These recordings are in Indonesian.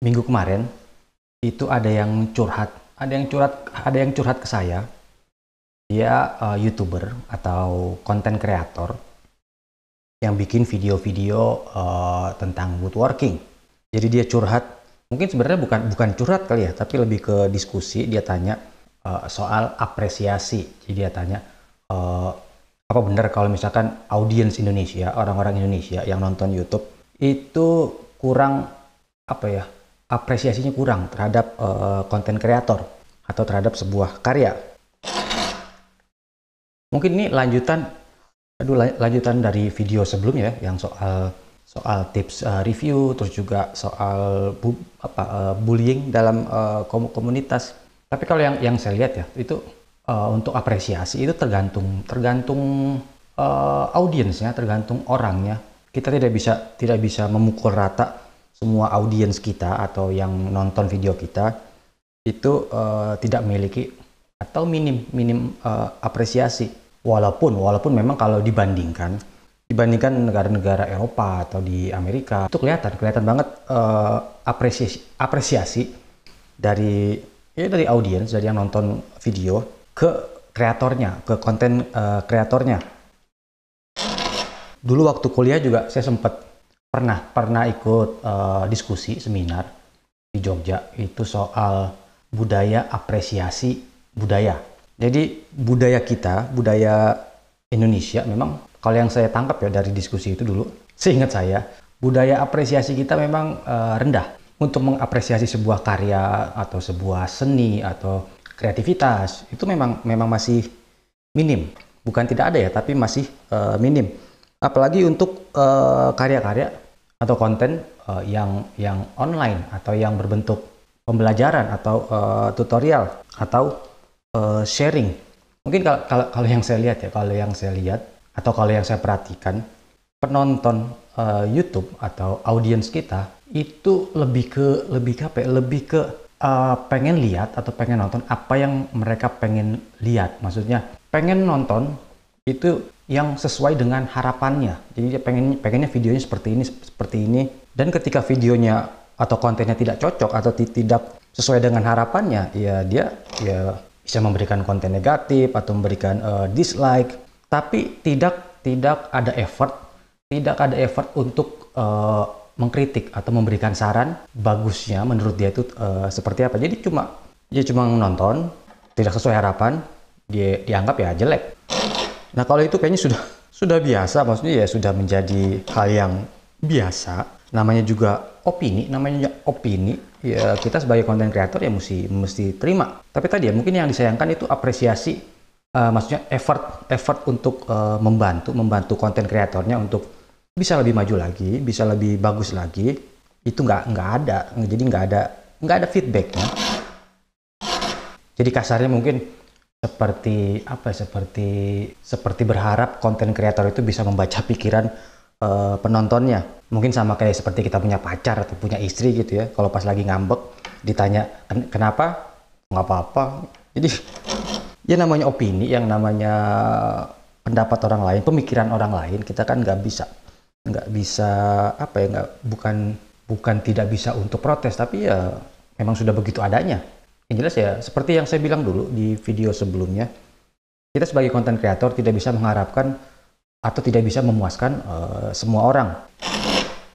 minggu kemarin itu ada yang curhat ke saya. Dia YouTuber atau konten kreator yang bikin video-video tentang woodworking. Jadi dia curhat, mungkin sebenarnya bukan curhat kali ya, tapi lebih ke diskusi. Dia tanya soal apresiasi. Jadi dia tanya apa benar kalau misalkan audiens Indonesia, orang-orang Indonesia yang nonton YouTube itu kurang, apa ya, apresiasinya kurang terhadap konten kreator atau terhadap sebuah karya. Mungkin ini lanjutan dari video sebelumnya ya, yang soal tips review, terus juga soal bullying dalam komunitas. Tapi kalau yang saya lihat ya, itu untuk apresiasi itu tergantung audiensnya, tergantung orangnya. Kita tidak bisa memukul rata semua audiens kita atau yang nonton video kita itu tidak memiliki atau minim apresiasi. Walaupun memang kalau dibandingkan negara-negara Eropa atau di Amerika itu kelihatan banget apresiasi dari audiens, dari yang nonton video ke kreatornya, ke konten kreatornya. Dulu waktu kuliah juga saya pernah ikut diskusi seminar di Jogja itu soal budaya apresiasi budaya. Jadi budaya Indonesia memang, kalau yang saya tangkap ya dari diskusi itu dulu, seingat saya, budaya apresiasi kita memang rendah untuk mengapresiasi sebuah karya atau sebuah seni atau kreativitas. Itu memang masih minim. Bukan tidak ada ya, tapi masih minim. Apalagi untuk karya-karya atau konten yang online atau yang berbentuk pembelajaran atau tutorial atau sharing. Mungkin kalau yang saya lihat atau kalau yang saya perhatikan, penonton YouTube atau audiens kita itu lebih ke pengen lihat atau pengen nonton apa yang mereka pengen lihat. Maksudnya pengen nonton itu yang sesuai dengan harapannya. Jadi dia pengennya videonya seperti ini. Dan ketika videonya atau kontennya tidak cocok atau tidak sesuai dengan harapannya, ya dia bisa memberikan konten negatif atau memberikan dislike, tapi tidak ada effort untuk mengkritik atau memberikan saran bagusnya menurut dia itu seperti apa. Jadi dia cuma nonton, tidak sesuai harapan, dia dianggap ya jelek. Nah kalau itu kayaknya sudah biasa, maksudnya ya sudah menjadi hal yang biasa. Namanya opini, ya kita sebagai konten kreator ya mesti terima. Tapi tadi ya mungkin yang disayangkan itu apresiasi, maksudnya effort untuk membantu konten kreatornya untuk bisa lebih maju lagi, bisa lebih bagus lagi, itu nggak ada. Jadi nggak ada feedbacknya. Jadi kasarnya mungkin seperti berharap konten kreator itu bisa membaca pikiran penontonnya. Mungkin sama kayak seperti kita punya pacar atau punya istri gitu ya. Kalau pas lagi ngambek ditanya kenapa, nggak apa-apa. Jadi ya namanya opini, yang namanya pendapat orang lain, pemikiran orang lain, kita kan nggak bisa bukan tidak bisa untuk protes, tapi ya memang sudah begitu adanya. Yang jelas ya seperti yang saya bilang dulu di video sebelumnya, kita sebagai konten kreator tidak bisa mengharapkan atau tidak bisa memuaskan semua orang.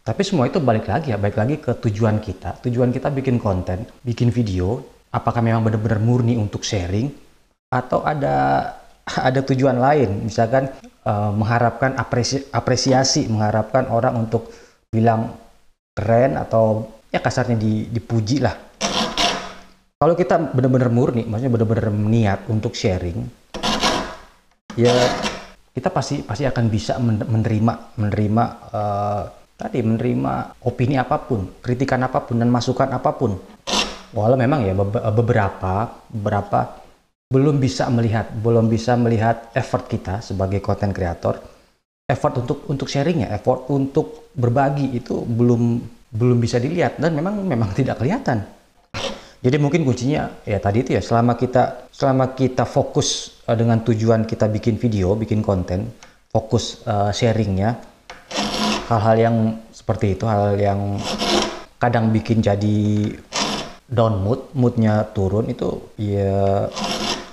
Tapi semua itu balik lagi ke tujuan kita. Tujuan kita bikin konten, bikin video, apakah memang benar-benar murni untuk sharing atau ada tujuan lain, misalkan mengharapkan apresiasi, mengharapkan orang untuk bilang keren atau ya kasarnya dipuji lah. Kalau kita benar-benar murni, maksudnya benar-benar niat untuk sharing, ya kita pasti akan bisa menerima opini apapun, kritikan apapun, dan masukan apapun. Walau memang ya beberapa belum bisa melihat effort kita sebagai konten kreator, effort untuk sharingnya, effort untuk berbagi itu belum bisa dilihat dan memang tidak kelihatan. Jadi mungkin kuncinya ya tadi itu ya, selama kita fokus dengan tujuan kita bikin video, bikin konten, fokus sharingnya, hal-hal yang seperti itu, hal yang kadang bikin jadi down moodnya turun, itu ya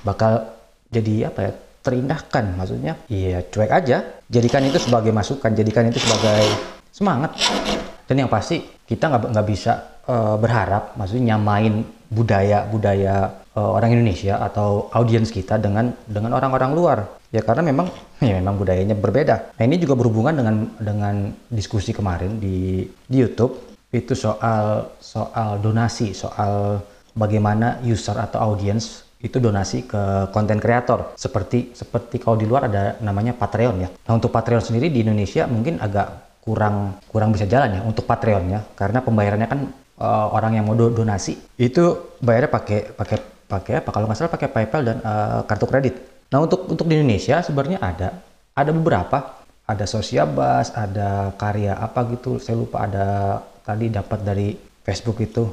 bakal jadi apa ya, terindahkan. Maksudnya ya cuek aja, jadikan itu sebagai masukan, jadikan itu sebagai semangat. Dan yang pasti kita nggak bisa berharap, maksudnya nyamain budaya orang Indonesia atau audiens kita dengan orang-orang luar ya, karena memang budayanya berbeda. Nah, ini juga berhubungan dengan diskusi kemarin di YouTube itu soal donasi, soal bagaimana user atau audiens itu donasi ke konten kreator, seperti kalau di luar ada namanya Patreon ya. Nah, untuk Patreon sendiri di Indonesia mungkin agak kurang bisa jalan ya untuk Patreonnya, karena pembayarannya kan orang yang mau donasi itu bayarnya pakai apa, kalau nggak salah pakai PayPal dan kartu kredit. Nah, untuk di Indonesia sebenarnya ada beberapa, ada Sosiabas, ada karya apa gitu, saya lupa, ada tadi dapat dari Facebook itu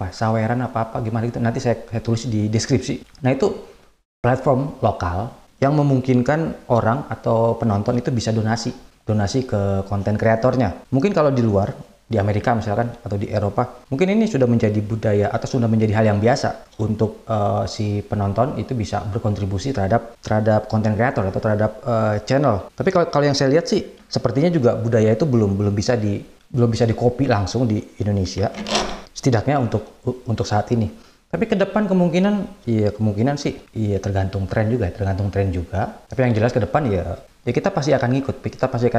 saweran apa gimana gitu, nanti saya tulis di deskripsi. Nah, itu platform lokal yang memungkinkan orang atau penonton itu bisa donasi ke konten kreatornya. Mungkin kalau di luar, di Amerika misalkan atau di Eropa, mungkin ini sudah menjadi budaya atau sudah menjadi hal yang biasa untuk si penonton itu bisa berkontribusi terhadap konten kreator atau terhadap channel. Tapi kalau yang saya lihat sih sepertinya juga budaya itu belum bisa di copy langsung di Indonesia, setidaknya untuk saat ini. Tapi ke depan kemungkinan sih tergantung tren juga. Tapi yang jelas ke depan ya kita pasti akan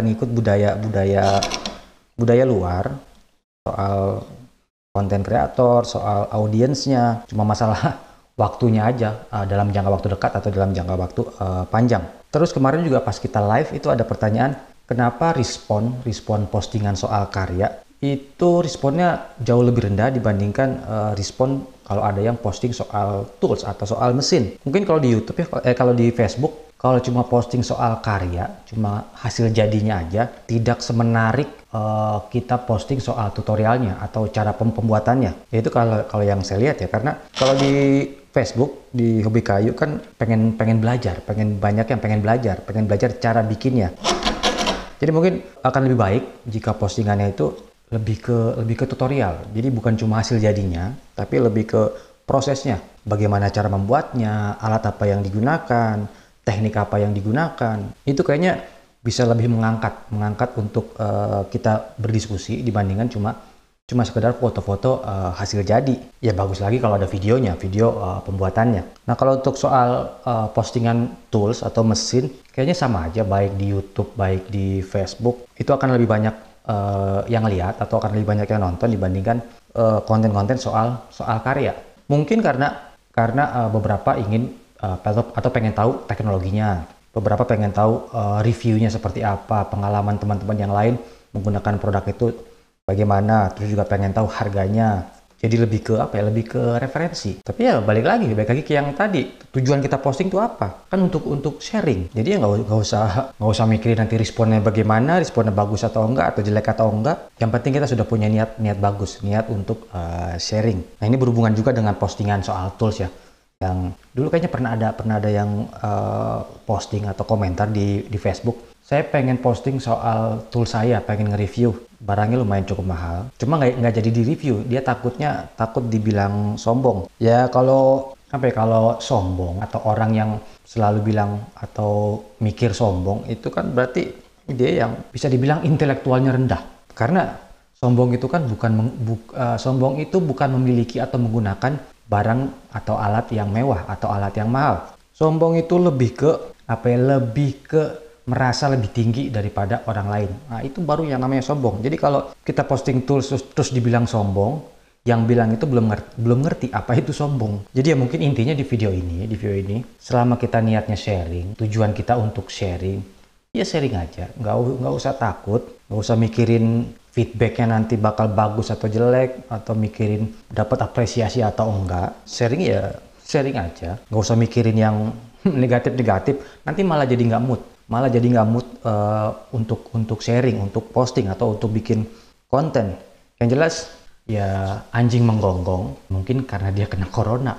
ngikut budaya luar soal konten kreator, soal audiensnya. Cuma masalah waktunya aja, dalam jangka waktu dekat atau dalam jangka waktu panjang. Terus kemarin juga pas kita live itu ada pertanyaan, kenapa respon postingan soal karya itu responnya jauh lebih rendah dibandingkan respon kalau ada yang posting soal tools atau soal mesin. Mungkin kalau di YouTube ya, kalau di Facebook, kalau cuma posting soal karya, cuma hasil jadinya aja, tidak semenarik kita posting soal tutorialnya atau cara pembuatannya. Itu kalau yang saya lihat ya, karena kalau di Facebook, di Hobi Kayu kan pengen belajar, banyak yang pengen belajar cara bikinnya. Jadi mungkin akan lebih baik jika postingannya itu lebih ke tutorial. Jadi bukan cuma hasil jadinya, tapi lebih ke prosesnya. Bagaimana cara membuatnya, alat apa yang digunakan, teknik apa yang digunakan. Itu kayaknya bisa lebih mengangkat untuk kita berdiskusi dibandingkan cuma sekedar foto-foto hasil jadi. Ya bagus lagi kalau ada videonya, video pembuatannya. Nah, kalau untuk soal postingan tools atau mesin, kayaknya sama aja, baik di YouTube, baik di Facebook, itu akan lebih banyak yang lihat atau akan lebih banyak yang nonton dibandingkan konten-konten soal karya. Mungkin karena beberapa ingin atau pengen tahu teknologinya, beberapa pengen tahu reviewnya seperti apa, pengalaman teman-teman yang lain menggunakan produk itu bagaimana, terus juga pengen tahu harganya. Jadi lebih ke referensi. Tapi ya balik lagi ke yang tadi, tujuan kita posting itu apa? Kan untuk sharing. Jadi ya nggak usah mikirin nanti responnya bagaimana, responnya bagus atau enggak, atau jelek atau enggak. Yang penting kita sudah punya niat bagus, niat untuk sharing. Nah, ini berhubungan juga dengan postingan soal tools ya. Yang dulu kayaknya pernah ada yang posting atau komentar di Facebook. Saya pengen posting soal tool saya, pengen nge-review. Barangnya lumayan cukup mahal. Cuma nggak jadi di-review. Dia takut dibilang sombong. Ya kalau sombong atau orang yang selalu bilang atau mikir sombong, itu kan berarti dia yang bisa dibilang intelektualnya rendah. Karena sombong itu kan sombong itu bukan memiliki atau menggunakan barang atau alat yang mewah atau alat yang mahal. Sombong itu lebih ke merasa lebih tinggi daripada orang lain. Nah, itu baru yang namanya sombong. Jadi kalau kita posting tools terus dibilang sombong, yang bilang itu belum ngerti apa itu sombong. Jadi ya mungkin intinya di video ini, selama kita niatnya sharing, tujuan kita untuk sharing, ya sharing aja. Nggak usah takut, nggak usah mikirin feedbacknya nanti bakal bagus atau jelek, atau mikirin dapat apresiasi atau enggak. Sharing ya sharing aja. Nggak usah mikirin yang negatif, nanti malah jadi nggak mood untuk sharing, untuk posting atau untuk bikin konten. Yang jelas ya anjing menggonggong mungkin karena dia kena corona.